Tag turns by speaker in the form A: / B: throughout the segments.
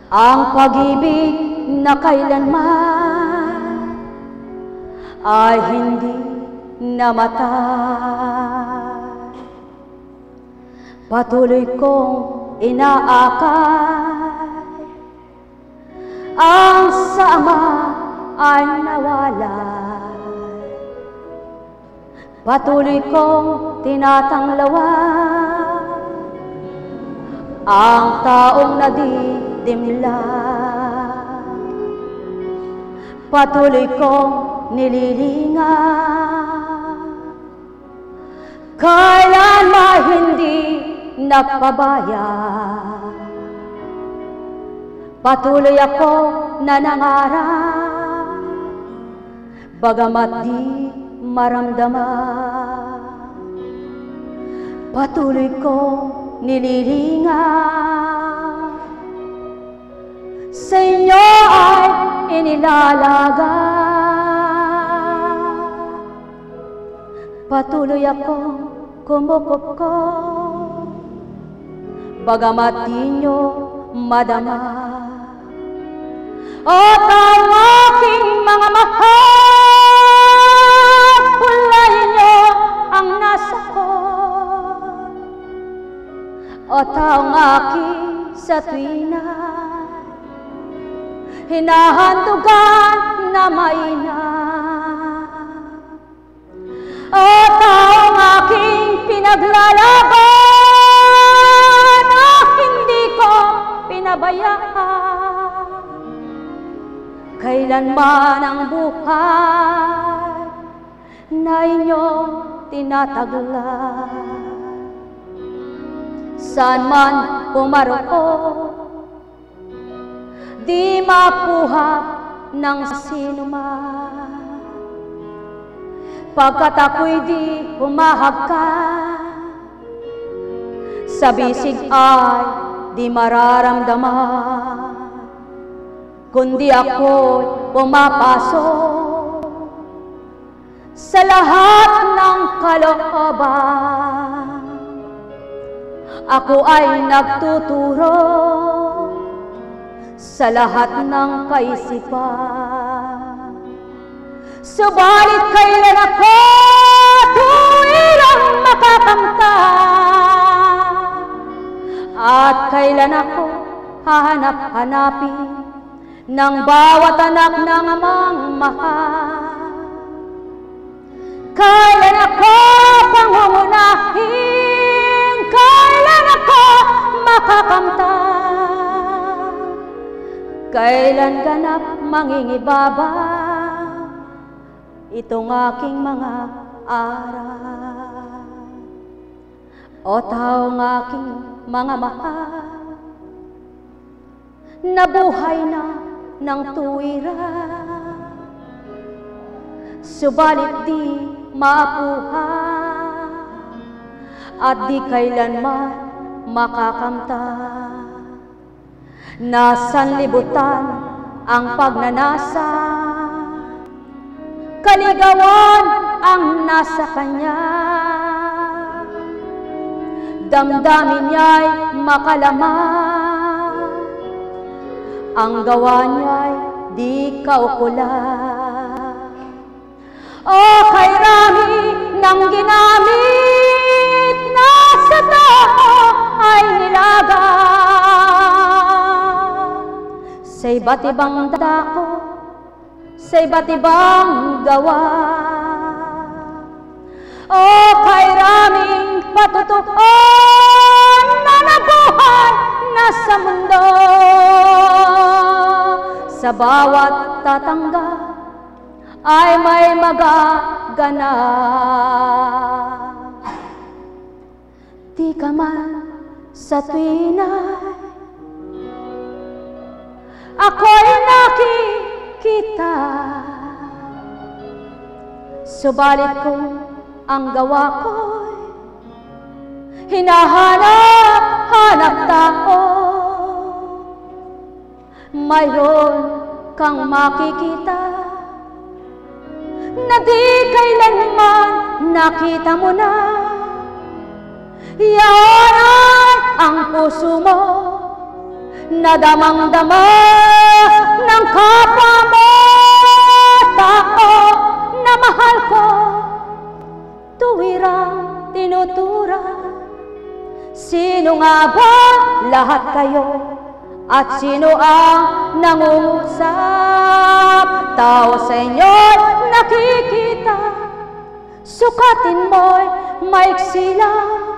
A: ang pag-ibig na kailanman ay hindi namatay. Patuloy kong inaakay, ang sama ay nawalay. Patuloy kong tinatanglawan ang taong nadidimlan. Patuloy kong nililingan, kailanman hindi nagpabaya. Patuloy ako nanangarap, bagamat di maramdaman. Patuloy kong nililingan, sa inyo ay inilalaga. Patuloy akong kumukupkop, bagamat di nyo madama. At ang aking mga mahal, pulayin nyo ang nasa ko. At ang aking sa tuwina, hinahandugan na mainam. At ang aking pinaglalaban, hindi ko pinabayaan. Kailanman ang buhay na inyong tinataglan. Saan man pumaroon, di mapuhap ng sino man. Pagkat ako'y di humahagkan, sa bisig ay di mararamdaman. Kundi ako'y pumapasok sa lahat ng kalooban. Ako ay nagtuturo sa lahat ng kaisipan. Subalit kailan ako tuwirang makakamta, at kailan ako hahanap-hanapin ng bawat anak ng amang mahal. Kailan ako pangungunahin, kailan ako makakamta, kailan ganap mangingibaba itong aking mga aral. O taong aking mga mahal, nabuhay na ng tuwira, subalit di mapuhay at di kailanman makakamta. Nasan libutan ang pagnanasa, kaligawan ang nasa kanya. Damdamin niya'y makalaman, ang gawa niya'y di kaukulan. O kay rami ng ginamit na sa tao ay nilaga, sa iba't ibang dako, sa iba't ibang gawa. O kay raming patutuon na nabuhay na sa mundo, sa bawat tatangga ay may magaganap. Di ka man sa tuwinay ako'y nakikita, subalit kung ang gawa ko'y hinahanap-hanap tao, mayroon kang makikita na di kailanman nakita mo na. Yan ang puso mo na damang-dama ng kapwa mo, tao na mahal ko, tuwirang tinutura. Sino nga ba lahat kayo? At sino ang nangungusap? Tao sa inyo'y nakikita, sukatin mo'y maiksi lang.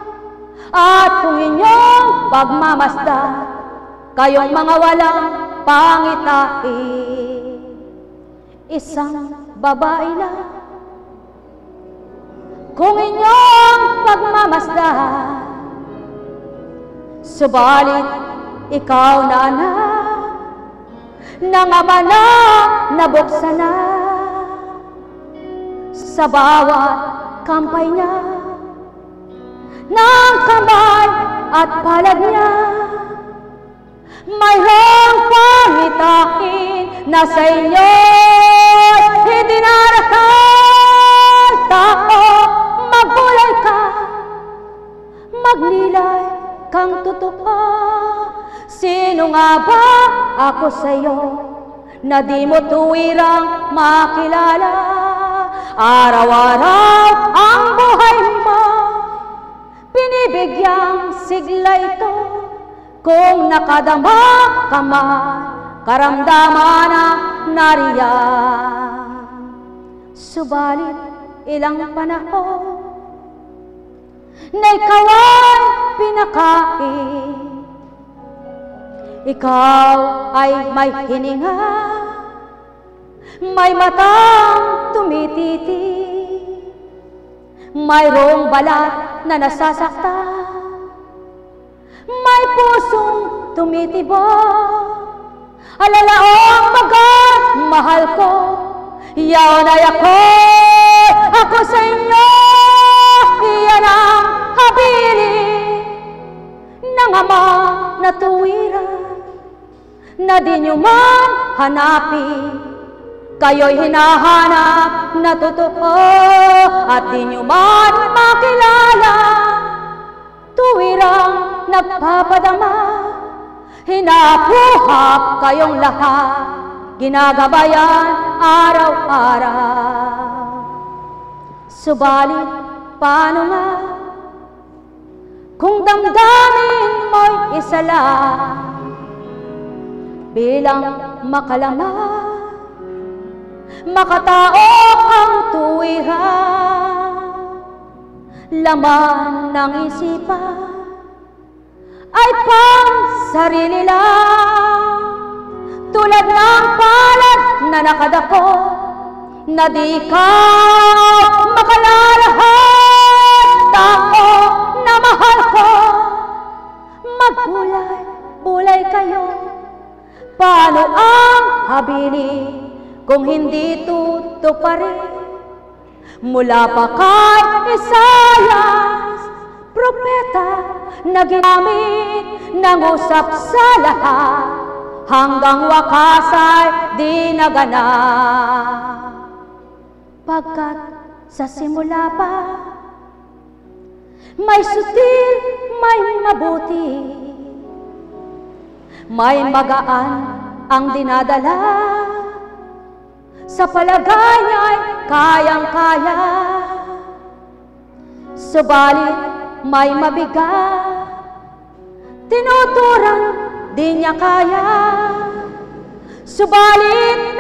A: At kung inyong pagmamasdan, kayong mga walang pangitain, isang babae lang. Kung inyong pagmamasdan, subalit ikaw na ng ama na nabuksan na sa bawat kampay niya, ng kamay at palad niya, mayroong pangitain na sa inyo'y hindi naratan. Tao, magbulay ka, magnilay kang totoo. Sino nga ba ako sa'yo na di mo tuwirang makilala? Araw-araw ang buhay mo binibigyang sigla ito. Kung nakadama ka man, karamdaman na nariyan. Subalit ilang panahon na ikaw ay pinakain, ikaw ay may hininga, may matang tumititi, mayroong balat na nasasaktan, may pusong tumitibok. Alalaong bagat mahal ko, yaon ay ako sa inyo. Iyan ang habilin ng ama na tuwiran, na di nyo man hanapin. Kayo'y hinahanap na totoo, at di nyo man makilala. Tuwirang nagpapadama, hinapuhap kayong lahat, ginagabayan araw-araw. Subalit paano nga kung damdamin mo'y isa lang, bilang makalaman, makatao ang tuwiran, laman ng isipan ay pang sarili lang, tulad ng palad na nakadako, na di ka makalalahat. Tao na mahal ko, magbulay-bulay kayo. Paano ang habilin kung hindi tutuparin? Mula pa kay Isayas, propeta na ginamit ng usap sa lahat, hanggang wakas ay di naganap. Pagkat sa simula pa, may sutil, may mabuti, may magaan ang dinadala, sa palagay niya'y kayang-kaya. Subalit may mabigat, tinuturan di niya kaya. Subalit